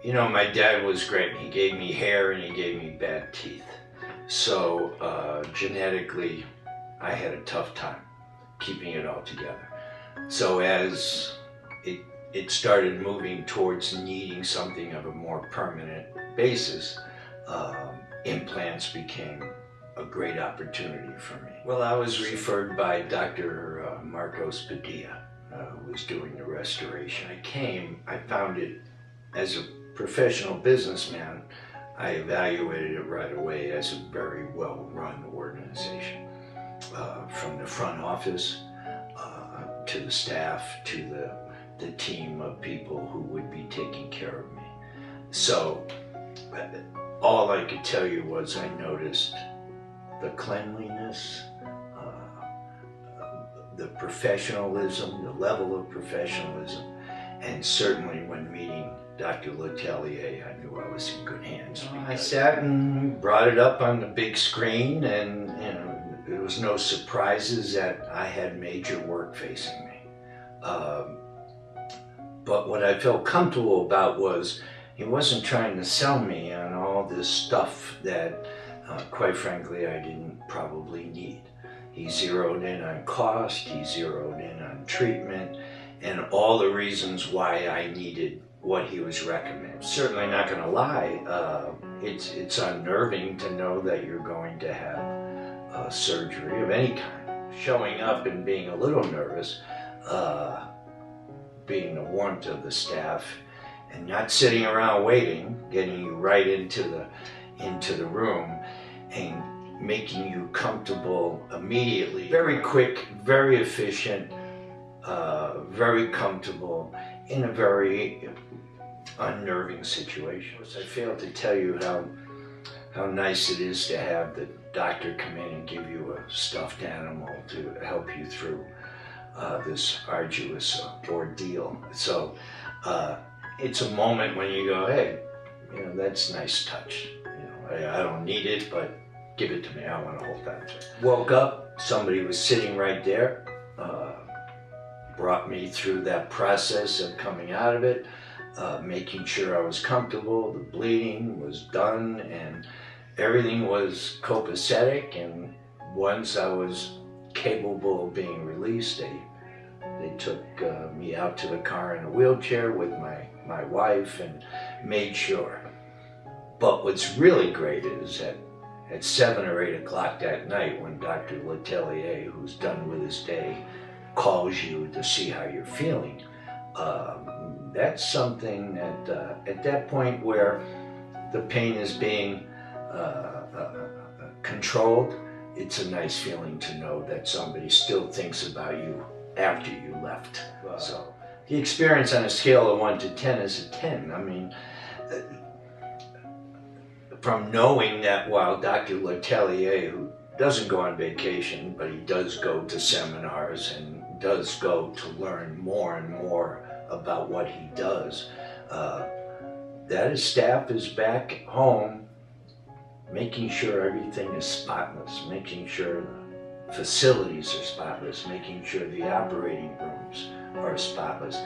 You know, my dad was great. He gave me hair and he gave me bad teeth. So genetically, I had a tough time keeping it all together. So as it started moving towards needing something of a more permanent basis, implants became a great opportunity for me. Well, I was referred by Dr. Marcos Padilla, who was doing the restoration. I found it as a professional businessman, I evaluated it right away as a very well-run organization. From the front office, to the staff, to the team of people who would be taking care of me. So all I could tell you was I noticed the cleanliness, the professionalism, the level of professionalism, and certainly when meeting Dr. Letelier, I knew I was in good hands. I sat and brought it up on the big screen, and you know, there was no surprises that I had major work facing me. But what I felt comfortable about was he wasn't trying to sell me on all this stuff that, quite frankly, I didn't probably need. He zeroed in on cost, he zeroed in on treatment, and all the reasons why I needed what he was recommending. Certainly not going to lie, it's unnerving to know that you're going to have surgery of any kind. Showing up and being a little nervous, being the warmth of the staff, and not sitting around waiting, getting you right into the room and making you comfortable immediately. Very quick, very efficient, very comfortable in a very unnerving situation. I failed to tell you how nice it is to have the doctor come in and give you a stuffed animal to help you through this arduous ordeal. So it's a moment when you go, hey, you know, that's a nice touch. You know, I don't need it, but give it to me. I want to hold on to it. Woke up, somebody was sitting right there, brought me through that process of coming out of it, making sure I was comfortable, the bleeding was done, and everything was copacetic. And once I was capable of being released, they took me out to the car in a wheelchair with my wife and made sure. But what's really great is that at 7 or 8 o'clock that night, when Dr. Letelier, who's done with his day, calls you to see how you're feeling, that's something that at that point where the pain is being controlled, it's a nice feeling to know that somebody still thinks about you after you left. So the experience on a scale of 1 to 10 is a 10. I mean, from knowing that while Dr. Letelier, who doesn't go on vacation, but he does go to seminars and does go to learn more and more about what he does, that his staff is back home making sure everything is spotless, making sure the facilities are spotless, making sure the operating rooms are spotless.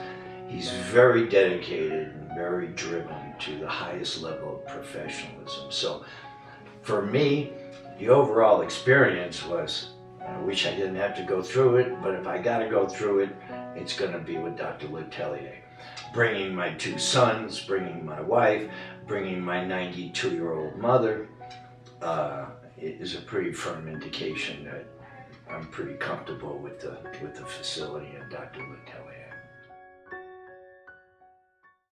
He's very dedicated and very driven to the highest level of professionalism. So for me, the overall experience was, I wish I didn't have to go through it, but if I got to go through it, it's going to be with Dr. Letelier. Bringing my 2 sons, bringing my wife, bringing my 92-year-old mother, it is a pretty firm indication that I'm pretty comfortable with the facility and Dr. Letelier.